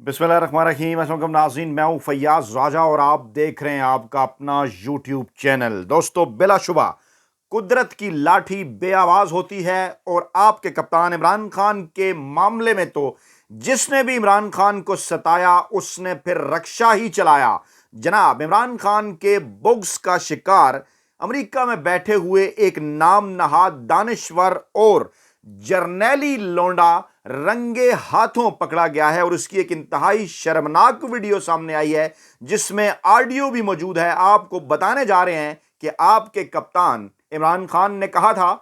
बिस्मिल्लाहिर्रहमानिर्रहीम। अस्सलाम नाज़रीन, मैं हूँ फैयाज राजा और आप देख रहे हैं आपका अपना यूट्यूब चैनल। दोस्तों, बिलाशुबा कुदरत की लाठी बेआवाज होती है और आपके कप्तान इमरान खान के मामले में तो जिसने भी इमरान खान को सताया उसने फिर रक्षा ही चलाया। जनाब, इमरान खान के बुग्स का शिकार अमेरिका में बैठे हुए एक नाम नहाद दानिश्वर और जर्नैली लोंडा रंगे हाथों पकड़ा गया है और उसकी एक इंतहाई शर्मनाक वीडियो सामने आई है जिसमें ऑडियो भी मौजूद है। आपको बताने जा रहे हैं कि आपके कप्तान इमरान खान ने कहा था,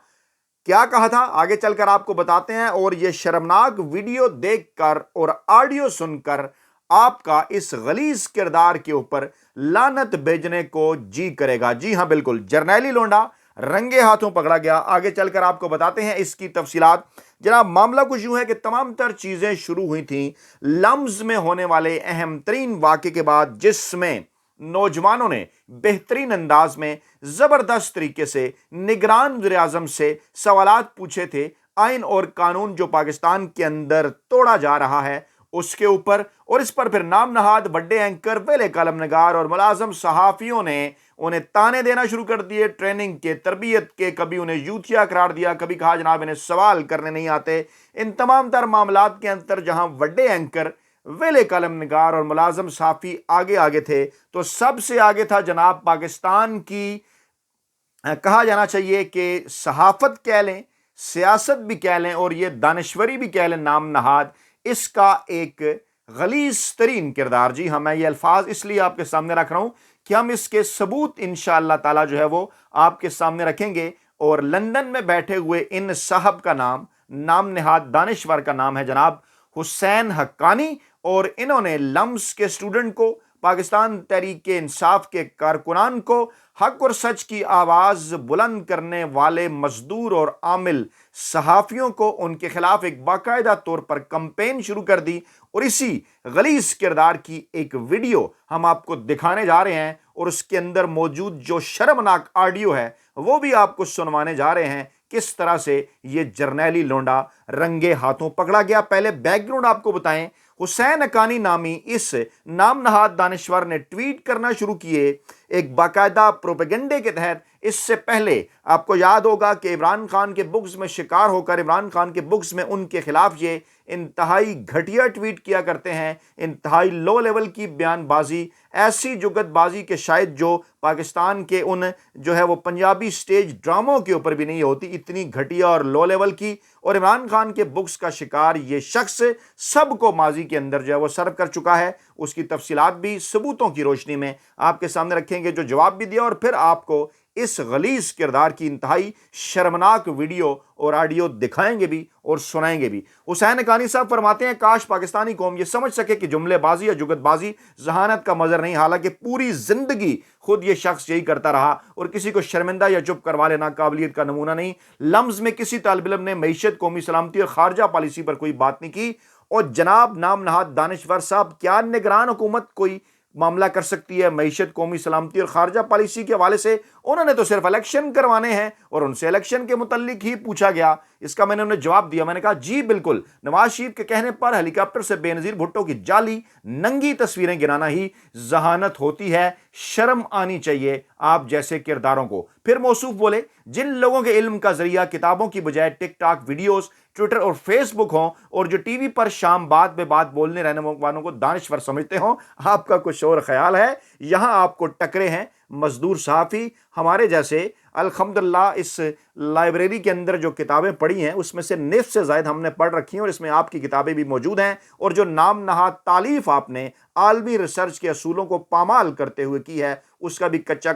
क्या कहा था, आगे चलकर आपको बताते हैं। और यह शर्मनाक वीडियो देखकर और ऑडियो सुनकर आपका इस गलीज किरदार के ऊपर लानत भेजने को जी करेगा। जी हां, बिल्कुल, जर्नैली लोंडा रंगे हाथों पकड़ा गया। आगे चलकर आपको बताते हैं इसकी तफसीलात। जनाब, मामला कुछ यूं है कि तमाम तर चीजें शुरू हुई थी लम्स में होने वाले अहम तरीन वाक़े के बाद, जिसमें नौजवानों ने बेहतरीन अंदाज में जबरदस्त तरीके से निगरान वज़ीर आज़म से सवालात पूछे थे आइन और कानून जो पाकिस्तान के अंदर तोड़ा जा रहा है उसके ऊपर। और इस पर फिर नाम नहाद बड़े एंकर, वेले कलमनगार और मुलाजम सहाफियों ने उन्हें ताने देना शुरू कर दिए ट्रेनिंग के, तरबियत के। कभी उन्हें यूथिया करार दिया, कभी कहा जनाब इन्हें सवाल करने नहीं आते। इन तमाम तर मामलात के अंदर जहां बड़े एंकर, वेले कलमनगार और मुलाजम सहाफी आगे आगे थे, तो सबसे आगे था जनाब पाकिस्तान की, कहा जाना चाहिए कि सहाफत कह लें, सियासत भी कह लें और ये दानश्वरी भी कह लें, नाम नहाद इसका एक गलीज तरीन किरदार। जी हाँ, मैं ये अल्फाज इसलिए आपके सामने रख रहा हूं कि हम इसके सबूत इंशाअल्लाह ताला जो है वो आपके सामने रखेंगे। और लंदन में बैठे हुए इन साहब का नाम नहाद दानिश्वर का नाम है जनाब हुसैन हक्कानी। और इन्होंने लम्स के स्टूडेंट को, पाकिस्तान तहरीक इंसाफ के कारकुनान को, हक और सच की आवाज बुलंद करने वाले मजदूर और आमिल सहाफियों को उनके खिलाफ एक बाकायदा तौर पर कंपेन शुरू कर दी। और इसी गलीज किरदार की एक वीडियो हम आपको दिखाने जा रहे हैं और उसके अंदर मौजूद जो शर्मनाक ऑडियो है वो भी आपको सुनवाने जा रहे हैं किस तरह से ये जर्नैली लोंडा रंगे हाथों पकड़ा गया। पहले बैकग्राउंड आपको बताएं। हुसैन हक्कानी नामी इस नाम नहाद दानिश्वर ने ट्वीट करना शुरू किए एक बाकायदा प्रोपेगेंडे के तहत। इससे पहले आपको याद होगा कि इमरान खान के बुक्स में शिकार होकर इमरान खान के बुक्स में उनके खिलाफ ये इंतहाई घटिया ट्वीट किया करते हैं, इंतहाई लो लेवल की बयानबाजी, ऐसी जुगतबाजी के शायद जो पाकिस्तान के उन जो है वो पंजाबी स्टेज ड्रामों के ऊपर भी नहीं होती, इतनी घटिया और लो लेवल की। और इमरान खान के बुक्स का शिकार ये शख्स सबको माजी के अंदर जो है वो सर्व कर चुका है। उसकी तफसीलात भी सबूतों की रोशनी में आपके सामने रखेंगे, जो जवाब भी दिया, और फिर आपको इस गलीज किरदार की इंतहाई शर्मनाक वीडियो और ऑडियो दिखाएंगे भी और सुनाएंगे भी। हुसैन हक्कानी साहब फरमाते हैं, काश पाकिस्तानी कौम ये समझ सके कि जुमलेबाजी या जुगतबाजी जहानत का मजर नहीं, हालांकि पूरी जिंदगी खुद ये शख्स यही करता रहा और किसी को शर्मिंदा या चुप करवा लेना काबिलियत का नमूना नहीं। लम्स में किसी तालिब इल्म ने मईशत, कौमी सलामती और खारजा पॉलिसी पर कोई बात नहीं की। और जनाब नाम नहाद दानिश्वर साहब, क्या निगरान हुकूमत कोई मामला कर सकती है मईशत, कौमी सलामती और खारजा पॉलिसी के हवाले से? उन्होंने तो सिर्फ इलेक्शन करवाने हैं और उनसे इलेक्शन के मुतल्लिक ही पूछा गया। इसका मैंने उन्हें जवाब दिया, मैंने कहा जी बिल्कुल, नवाज शरीफ के कहने पर हेलीकॉप्टर से बेनजीर भुट्टो की जाली नंगी तस्वीरें गिराना ही जहानत होती है। शर्म आनी चाहिए आप जैसे किरदारों को। फिर मौसूफ बोले, जिन लोगों के इल्म का जरिया किताबों की बजाय टिकटॉक वीडियोस, ट्विटर और फेसबुक हो और जो टीवी पर शाम बाद में बात बोलने रहने वालों को दानिश्वर समझते हो, आपका कुछ और ख्याल है। यहां आपको टकरे हैं मजदूर सहाफी हमारे जैसे। अल्हम्दुलिल्लाह इस लाइब्रेरी के अंदर जो किताबें पढ़ी हैं उसमें से निफ्स से ज़ायद हमने पढ़ रखी हैं और इसमें आपकी किताबें भी मौजूद हैं। और जो नाम नहाद तालीफ आपने आलमी रिसर्च के असूलों को पामाल करते हुए की है उसका भी कच्चा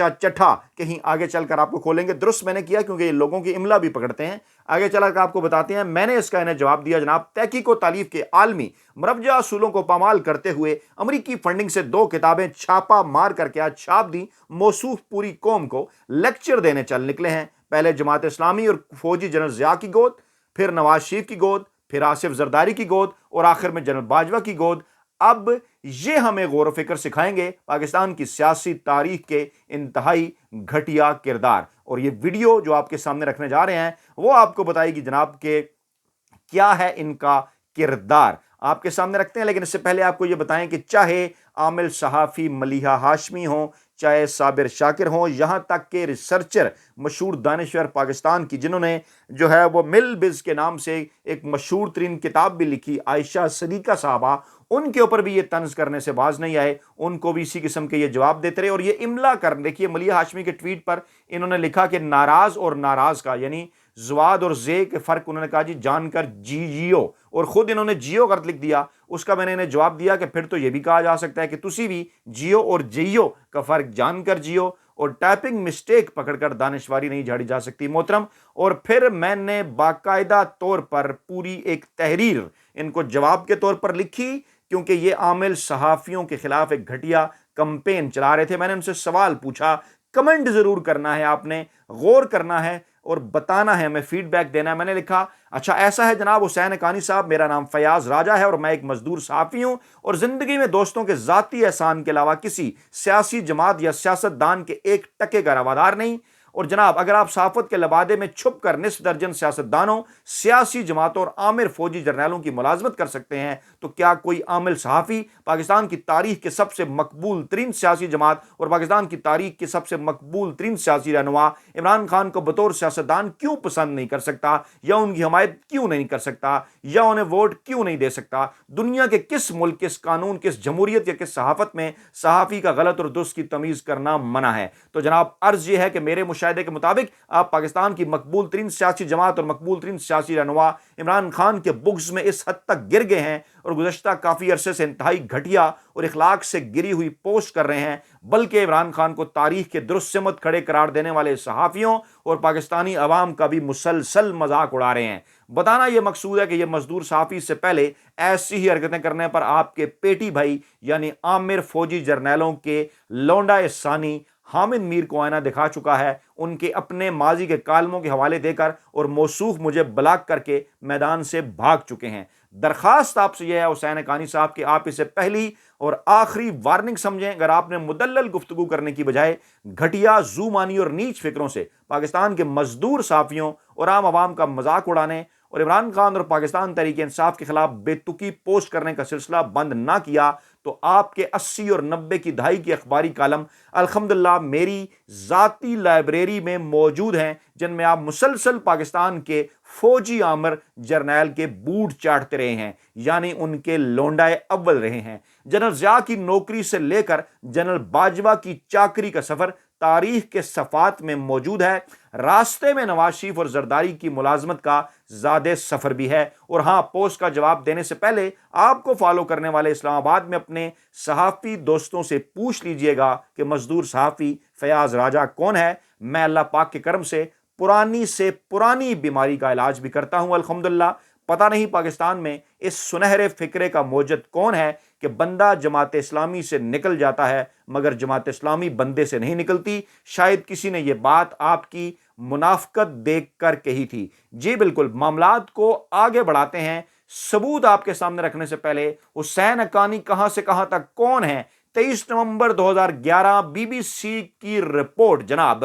चट्ठा कहीं आगे चलकर आपको खोलेंगे। दुरुस्त मैंने किया क्योंकि ये लोगों की इमला भी पकड़ते हैं। आगे चलकर आपको बताते हैं मैंने इसका इन्हें जवाब दिया। जनाब, तहकीक व तालीफ के आलमी मरवजा असूलों को पामाल करते हुए अमरीकी फंडिंग से 2 किताबें छापा मार करके आज छाप दी। मौसूफ पूरी कौम को लेक्चर देने चल निकले हैं। पहले जमात इस्लामी और फौजी जनरल ज़िया की गोद, फिर नवाज शरीफ की गोद, फिर आसिफ जरदारी की गोद और आखिर में जनरल बाजवा की गोद। अब ये हमें गौर व फिक्र सिखाएंगे पाकिस्तान की सियासी तारीख के इंतहाई घटिया किरदार। और ये वीडियो जो आपके सामने रखने जा रहे हैं वो आपको बताएगी जनाब के क्या है इनका किरदार। آپ کے سامنے رکھتے ہیں، لیکن اس سے پہلے آپ کو یہ بتائیں کہ چاہے عامل صحافی ملیحہ ہاشمی ہوں، چاہے صابر شاکر ہوں، یہاں تک کہ ریسرچر مشہور دانشور پاکستان کی جنہوں نے جو ہے وہ مل بز کے نام سے ایک مشہور ترین کتاب بھی لکھی، عائشہ صدیقہ صاحبہ، ان کے اوپر بھی یہ طنز کرنے سے باز نہیں آئے، ان کو بھی اسی قسم کے یہ جواب دیتے رہے اور یہ املا کر دیکھیے ملیحہ ہاشمی کے ٹویٹ پر انہوں نے لکھا کہ ناراض اور ناراض کا یعنی زواد اور زے کے فرق انہوں نے کہا جی جان کر جیو، اور خود انہوں نے جیو غلط لکھ دیا۔ اس کا میں نے انہیں جواب دیا کہ پھر تو یہ بھی کہا جا سکتا ہے کہ تسی بھی جیو اور جیو کا فرق جان کر جیو، اور ٹائپنگ مسٹیک پکڑ کر دانشواری نہیں جھاڑی جا سکتی محترم۔ اور پھر میں نے باقاعدہ طور پر پوری ایک تحریر ان کو جواب کے طور پر لکھی، کیونکہ یہ عامل صحافیوں کے خلاف ایک گھٹیا کمپین چلا رہے تھے۔ میں نے ان سے سوال پوچھا، کمنٹ ضرور کرنا ہے، آپ نے غور کرنا ہے اور بتانا ہے، ہمیں فیڈ بیک دینا ہے۔ میں نے لکھا اچھا ایسا ہے جناب حسین حقانی صاحب، میرا نام فیاض راجہ ہے اور میں ایک مزدور صحافی ہوں، اور زندگی میں دوستوں کے ذاتی احسان کے علاوہ کسی سیاسی جماعت یا سیاست دان کے ایک ٹکے کا روادار نہیں۔ اور جناب اگر آپ صحافت کے لبادے میں چھپ کر نصف درجن سیاستدانوں، سیاسی جماعتوں اور عامر فوجی جرنیلوں کی ملازمت کر سکتے ہیں، تو کیا کوئی عامل صحافی پاکستان کی تاریخ کے سب سے مقبول ترین سیاسی جماعت اور پاکستان کی تاریخ کے سب سے مقبول ترین سیاسی رہنما عمران خان کو بطور سیاستدان کیوں پسند نہیں کر سکتا، یا ان کی حمایت کیوں نہیں کر سکتا، یا انہیں ووٹ کیوں نہیں دے سکتا؟ دنیا کے کس ملک، کس قانون، کس جمہوریت یا کس صحافت میں صحافی کا غلط اور درست کی تمیز کرنا منع ہے؟ تو جناب عرض یہ ہے کہ میرے مشاہدے کے مطابق آپ پاکستان کی مقبول ترین سیاسی جماعت اور مقبول ترین سیاسی رہنما عمران خان کے بغض میں اس حد تک گر گئے ہیں اور گزشتہ کافی عرصے سے انتہائی گھٹیا اور اخلاق سے گری ہوئی پوسٹ کر رہے ہیں، بلکہ عمران خان کو تاریخ کے درست سمت کھڑے قرار دینے والے صحافیوں اور پاکستانی عوام کا بھی مسلسل مذاق اڑا رہے ہیں۔ بتانا یہ مقصود ہے کہ یہ مزدور صحافی سے پہلے ایسی ہی حرکتیں کرنے پر آپ کے پیٹی بھائی یعنی عامر فوجی جرنیلوں کے لونڈا ثانی حامد میر کو آئینہ دکھا چکا ہے، ان کے اپنے ماضی کے کالموں کے حوالے دے کر اور موصوف مجھے بلاک کر کے میدان سے بھاگ چکے ہیں۔ درخواست آپ سے یہ ہے حسین حقانی صاحب کہ آپ اسے پہلی اور آخری وارننگ سمجھیں۔ اگر آپ نے مدلل گفتگو کرنے کی بجائے گھٹیا زومانی اور نیچ فکروں سے پاکستان کے مزدور صحافیوں اور عام عوام کا مذاق اڑانے اور عمران خان اور پاکستان تحریک انصاف کے خلاف بے تکی پوسٹ کرنے کا سلسلہ بند نہ کیا، تو آپ کے 80 اور 90 کی دہائی کی اخباری کالم الحمدللہ میری ذاتی لائبریری میں موجود ہیں، جن میں آپ مسلسل پاکستان کے فوجی عامر جرنیل کے بوٹ چاٹتے رہے ہیں، یعنی ان کے لونڈائے اول رہے ہیں۔ جنرل ضیاء کی نوکری سے لے کر جنرل باجوہ کی چاکری کا سفر تاریخ کے صفحات میں موجود ہے۔ راستے میں نواز شریف اور زرداری کی ملازمت کا زیادہ سفر بھی ہے۔ اور ہاں، پوسٹ کا جواب دینے سے پہلے آپ کو فالو کرنے والے اسلام آباد میں اپنے صحافی دوستوں سے پوچھ لیجئے گا کہ مزدور صحافی فیاض راجہ کون ہے۔ میں اللہ پاک کے کرم سے پرانی سے پرانی بیماری کا علاج بھی کرتا ہوں الحمدللہ۔ پتہ نہیں پاکستان میں اس سنہرے فکرے کا موجد کون ہے کہ بندہ جماعت اسلامی سے نکل جاتا ہے مگر جماعت اسلامی بندے سے نہیں نکلتی۔ شاید کسی نے یہ بات آپ کی منافقت دیکھ کر کہی تھی۔ جی بالکل، معاملات کو آگے بڑھاتے ہیں۔ ثبوت آپ کے سامنے رکھنے سے پہلے حسین حقانی کہاں سے کہاں تک کون ہے؟ 23 نومبر 2011 بی بی سی کی رپورٹ جناب،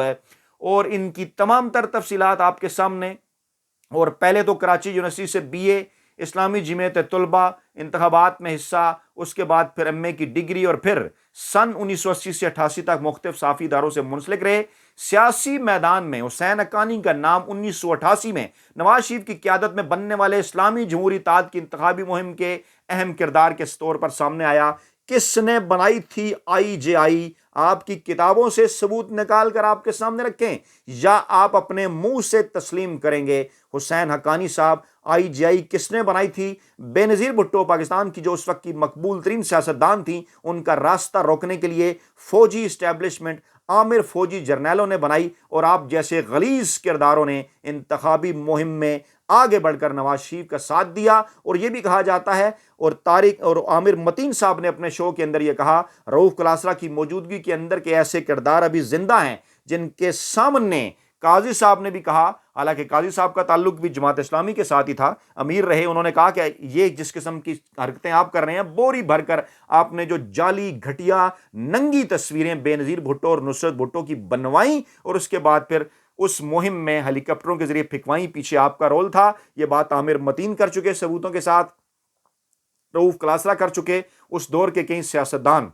اور ان کی تمام تر تفصیلات آپ کے سامنے۔ اور پہلے تو کراچی یونیورسٹی سے بی اے، اسلامی جمعیت طلبہ، انتخابات میں حصہ، اس کے بعد پھر ایم اے کی ڈگری، اور پھر سن 1980 سے 88 تک مختلف صحافی اداروں سے منسلک رہے۔ سیاسی میدان میں حسین حقانی کا نام 1988 میں نواز شریف کی قیادت میں بننے والے اسلامی جمہوری اتحاد کی انتخابی مہم کے اہم کردار کے طور پر سامنے آیا۔ کس نے بنائی تھی IJI؟ آپ کی کتابوں سے ثبوت نکال کر آپ کے سامنے رکھیں، یا آپ اپنے منہ سے تسلیم کریں گے؟ حسین حقانی صاحب، IJI کس نے بنائی تھی؟ بے نظیر بھٹو، پاکستان کی جو اس وقت کی مقبول ترین سیاستدان تھیں، ان کا راستہ روکنے کے لیے فوجی اسٹیبلشمنٹ عامر فوجی جرنیلوں نے بنائی، اور آپ جیسے غلیظ کرداروں نے انتخابی مہم میں آگے بڑھ کر نواز شریف کا ساتھ دیا۔ اور یہ بھی کہا جاتا ہے، اور طارق اور عامر متین صاحب نے اپنے شو کے اندر یہ کہا، رؤوف کلاسرا کی موجودگی کے اندر کے ایسے کردار ابھی زندہ ہیں جن کے سامنے قاضی صاحب نے بھی کہا، حالانکہ قاضی صاحب کا تعلق بھی جماعت اسلامی کے ساتھ ہی تھا، امیر رہے، انہوں نے کہا کہ یہ جس قسم کی حرکتیں آپ کر رہے ہیں، بوری بھر کر آپ نے جو جعلی گھٹیا ننگی تصویریں بے نظیر بھٹو اور نصرت بھٹو کی بنوائیں اور اس کے بعد پھر اس مہم میں ہیلی کاپٹروں کے ذریعے پھینکوائیں، پیچھے آپ کا رول تھا۔ یہ بات عامر متین کر چکے ثبوتوں کے ساتھ۔ रऊफ क्लासरा कर चुके। उस दौर के कई सियासतदान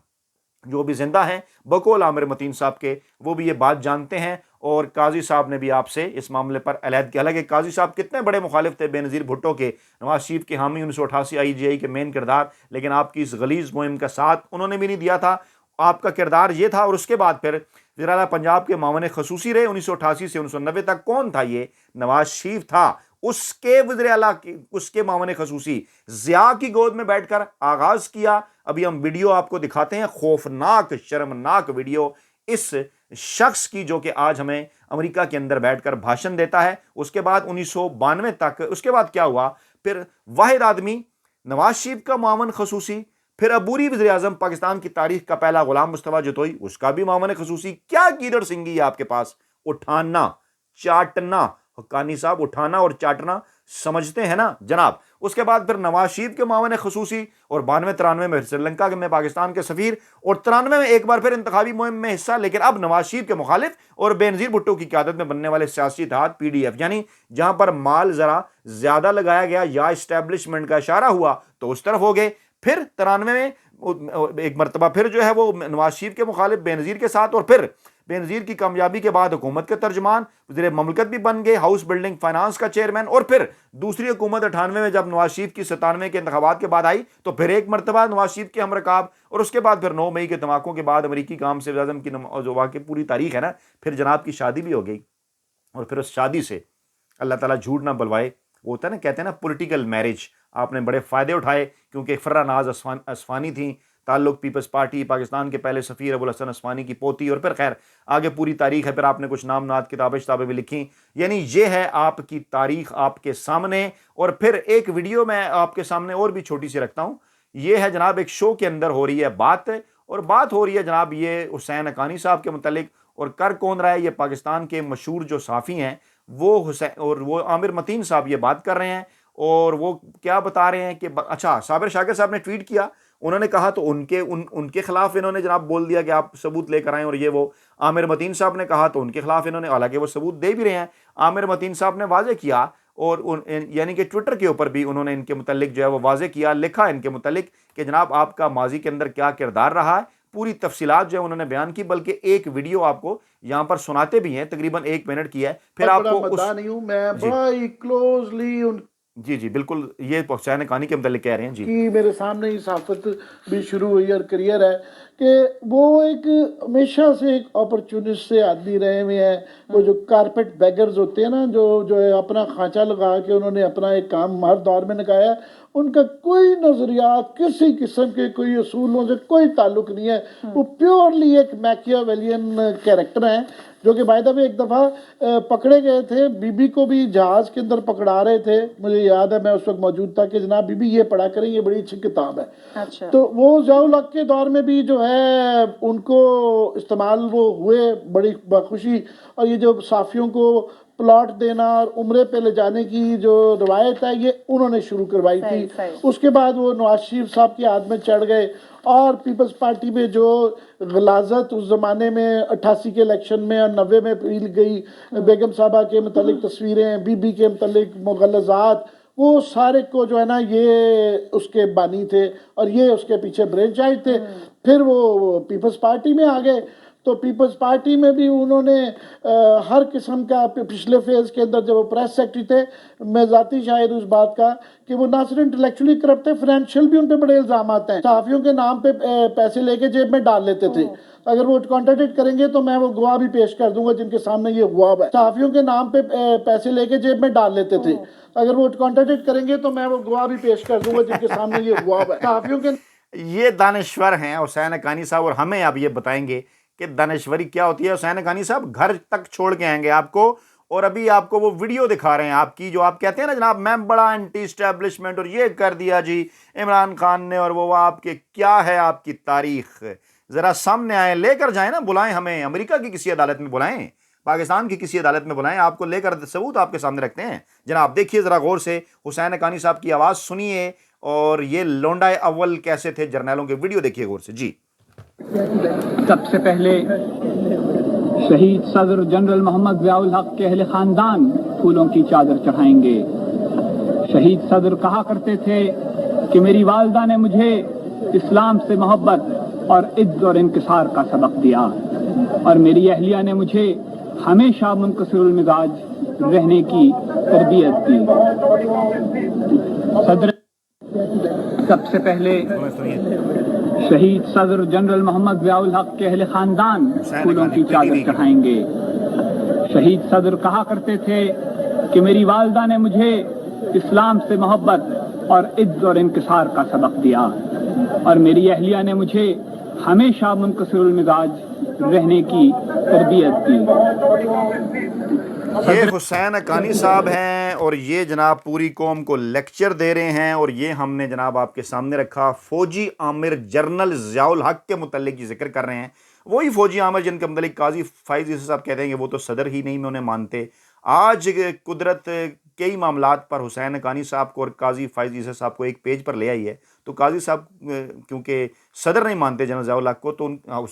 जो भी जिंदा हैं बकौल आमिर मतीन साहब के, वो भी ये बात जानते हैं, और काजी साहब ने भी आपसे इस मामले पर अलहद किया। हालांकि काजी साहब कितने बड़े मुखालिफ थे बेनज़ीर भुट्टो के, नवाज शरीफ के हामी 1988 IGI के मेन किरदार, लेकिन आपकी इस गलीज़ मुहिम का साथ उन्होंने भी नहीं दिया था। आपका किरदार ये था। और उसके बाद फिर वज़ीर आला पंजाब के मामले खसूसी रहे 1988 से 1990 तक। कौन था ये? नवाज शरीफ था। उसके वज़ीर आला उसके मामले खसूसी ज़िया की गोद में बैठकर आगाज़ किया। अभी हम वीडियो आपको दिखाते हैं, खौफनाक शर्मनाक वीडियो इस शख्स की, जो कि आज हमें अमेरिका के अंदर बैठकर भाषण देता है। उसके बाद 1992 तक, उसके बाद क्या हुआ, फिर वाहिद आदमी नवाज शरीफ का मामन खसूसी, फिर अबूरी वज़ीर आज़म पाकिस्तान की तारीख का पहला गुलाम मुस्तफ़ा जतोई, उसका भी मामन खसूसी। क्या कीदड़ सिंगी है आपके पास? उठाना चाटना, हक्कानी साहब, उठाना और चाटना समझते हैं ना जनाब। उसके बाद फिर नवाज शरीफ के मामले खसूसी, और 92-93 में श्रीलंका में पाकिस्तान के सफीर, और 93 में एक बार फिर इंतखाबी मुहिम में हिस्सा, लेकिन अब नवाज शरीफ के मुखालिफ और बेनज़ीर भुट्टो की क़यादत में बनने वाले सियासी इत्तेहाद PDF, यानी जहां पर माल जरा ज्यादा लगाया गया या इस्टेब्लिशमेंट का इशारा हुआ तो उस तरफ हो गए। फिर 93 में एक मरतबा फिर जो है वो नवाज शरीफ के मुखालिफ बेनज़ीर के साथ, और फिर बेनज़ीर की कामयाबी के बाद हुकूमत के तर्जमान, वज़ीर ममलकत भी बन गए, हाउस बिल्डिंग फाइनेंस का चेयरमैन, और फिर दूसरी हुकूमत 98 में जब नवाज शरीफ की 97 के इंतखाबात के बाद आई तो फिर एक मरतबा नवाज शरीफ के हमरकाब, और उसके बाद फिर 9 मई के धमाकों के बाद अमरीकी काम से वज़ीर आज़म की जो वाकई पूरी तारीख है ना, फिर जनाब की शादी भी हो गई। और फिर उस शादी से अल्लाह ताला झूठ ना बुलवाए, वो होता है ना, कहते हैं ना पॉलिटिकल मैरिज, आपने बड़े फ़ायदे उठाए, क्योंकि फ़र्रा नाज असफ़ानी थी, ताल्लुक पीपल्स पार्टी, पाकिस्तान के पहले सफ़ीर अबुल हसन असफ़ानी की पोती, और फिर खैर आगे पूरी तारीख है। फिर आपने कुछ नामनाद किताबें भी लिखी, यानी ये है आपकी तारीख आपके सामने। और फिर एक वीडियो मैं आपके सामने और भी छोटी सी रखता हूँ। ये है जनाब, एक शो के अंदर हो रही है बात, और बात हो रही है जनाब ये हुसैन हक्कानी साहब के मुतालिक, और कर कौन रहा है, ये पाकिस्तान के मशहूर जो साफ़ी हैं वो हुसैन और वो आमिर मतीन साहब ये बात कर रहे हैं। और वो क्या बता रहे हैं कि अच्छा, साबिर शाकिर साहब ने ट्वीट किया, उन्होंने कहा तो उनके खिलाफ इन्होंने जनाब बोल दिया कि आप सबूत लेकर आएं, और ये वो आमिर मतीन साहब ने कहा तो उनके खिलाफ इन्होंने, हालांकि वो सबूत दे भी रहे हैं। आमिर मतीन साहब ने वाजे किया, और यानी कि ट्विटर के ऊपर भी उन्होंने इनके मुतल्लिक जो है वो वाजे किया, लिखा इनके मुतल्लिक कि जनाब आपका माजी के अंदर क्या किरदार रहा है, पूरी तफसीलात जो है उन्होंने बयान की। बल्कि एक वीडियो आपको यहाँ पर सुनाते भी हैं, तकरीबन 1 मिनट की है। फिर आपको नहीं हूँ मैं, बड़ा क्लोजली जी बिल्कुल, ये हुसैन हक्कानी के मतलब कह रहे हैं जी कि मेरे सामने ही साफत भी शुरू हुई और करियर है कि वो एक हमेशा से एक अपॉर्चुनिस्ट से आदमी रहे हुए हैं। वो जो कारपेट बैगर्स होते हैं ना, जो है अपना खांचा लगा के उन्होंने अपना एक काम हर दौर में निकाया, उनका कोई नजरियात किसी किस्म के कोई असूलों से कोई ताल्लुक नहीं है। वो प्योरली एक मैकियावेलियन कैरेक्टर हैं, जो कि बाय द वे एक दफ़ा पकड़े गए थे, बीबी को भी जहाज़ के अंदर पकड़ा रहे थे। मुझे याद है मैं उस वक्त मौजूद था कि जनाब बीबी ये पढ़ा करें, ये बड़ी अच्छी किताब है। अच्छा। तो वो ज़ियाउल हक के दौर में भी जो है उनको इस्तेमाल वो हुए बड़ी बखुशी। और ये जो साफ़ियों को प्लॉट देना और उम्रे पे ले जाने की जो रवायत है, ये उन्होंने शुरू करवाई थी। उसके बाद वो नवाज शरीफ साहब की आद में चढ़ गए, और पीपल्स पार्टी में जो गलाजत उस ज़माने में 88 के इलेक्शन में और 90 में पील गई, बेगम साहबा के मुतालिक तस्वीरें, बीबी के मुतालिक मुगलज़ात, वो सारे को जो है ना ये उसके बानी थे और ये उसके पीछे ब्रेन चाइल्ड थे। फिर वो पीपल्स पार्टी में आ गए, तो पीपल्स पार्टी में भी उन्होंने हर किस्म का पिछले फेज़ के अंदर जब वो प्रेस सेक्रेटरी थे, मैं ज़ाती शायद उस बात का कि वो ना सिर्फ इंटेलेक्चुअली करप्ट थे, फाइनेंशियल भी उन पे बड़े इल्ज़ाम आते हैं। सहाफ़ियों के नाम पे पैसे लेके जेब में डाल लेते थे। अगर वो कॉन्ट्राडिक्ट करेंगे तो मैं वो गवाह भी पेश कर दूंगा जिनके सामने ये हुआ है। सहाफ़ियों के नाम पे पैसे लेके जेब में डाल लेते थे। अगर वो कॉन्ट्राडिक्ट करेंगे तो मैं वो गवाह भी पेश कर दूंगा जिनके सामने ये हुआ है। सहाफ़ियों के ये दानिश्वर हैं हुसैन हक्कानी साहब, और हमें अब ये बताएंगे कि दानिश्वरी क्या होती है। हुसैन हक्कानी साहब घर तक छोड़ के आएंगे आपको, और अभी आपको वो वीडियो दिखा रहे हैं आपकी, जो आप कहते हैं ना जनाब मैं बड़ा एंटी स्टैब्लिशमेंट और ये कर दिया जी इमरान खान ने, और वो आपके क्या है आपकी तारीख, ज़रा सामने आए, लेकर जाएं ना, बुलाएं हमें, अमेरिका की किसी अदालत में बुलाएं, पाकिस्तान की किसी अदालत में बुलाएं, आपको लेकर सबूत आपके सामने रखते हैं। जनाब देखिए ज़रा गौर से, हुसैन हक्कानी साहब की आवाज़ सुनिए, और ये लोंडाए अव्वल कैसे थे जर्नैलों के, वीडियो देखिए गौर से जी। सबसे पहले शहीद सदर जनरल मोहम्मद ज़ियाउल हक के अहले खानदान फूलों की चादर चढ़ाएंगे। शहीद सदर कहा करते थे کہ میری والدہ نے مجھے اسلام سے محبت اور عز اور انکسار کا سبق دیا اور میری اہلیہ نے مجھے ہمیشہ منکسر المزاج رہنے کی تربیت دی۔ صدر سب سے پہلے شہید صدر جنرل محمد ضیاء الحق کے اہل خاندان پھولوں کی چادر چڑھائیں گے۔ شہید صدر کہا کرتے تھے کہ میری والدہ نے مجھے اسلام سے محبت اور عز اور انکسار کا سبق دیا اور میری اہلیہ نے مجھے ہمیشہ منکسر المزاج رہنے کی تربیت دی۔ یہ حسین حقانی صاحب ہیں اور یہ جناب پوری قوم کو لیکچر دے رہے ہیں، اور یہ ہم نے جناب آپ کے سامنے رکھا فوجی عامر جنرل ضیاء الحق کے متعلق یہ ذکر کر رہے ہیں، وہی فوجی عامر جن کے متعلق قاضی فائز عیسی صاحب کہتے ہیں کہ وہ تو صدر ہی نہیں میں انہیں مانتے۔ آج قدرت کئی معاملات پر حسین حقانی صاحب کو اور قاضی فائز عیسی صاحب کو ایک پیج پر لے آئی ہے، تو قاضی صاحب کیونکہ صدر نہیں مانتے جنرل ضیاء الحق کو، تو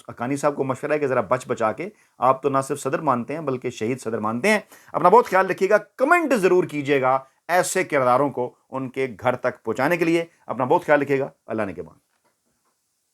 حقانی صاحب کو مشورہ ہے کہ ذرا بچا کے، آپ تو نہ صرف صدر مانتے ہیں بلکہ شہید صدر مانتے ہیں۔ اپنا بہت خیال رکھیے گا، کمنٹ ضرور کیجیے گا ایسے کرداروں کو ان کے گھر تک پہنچانے کے لیے۔ اپنا بہت خیال رکھیے گا، اللہ نے کے بعد۔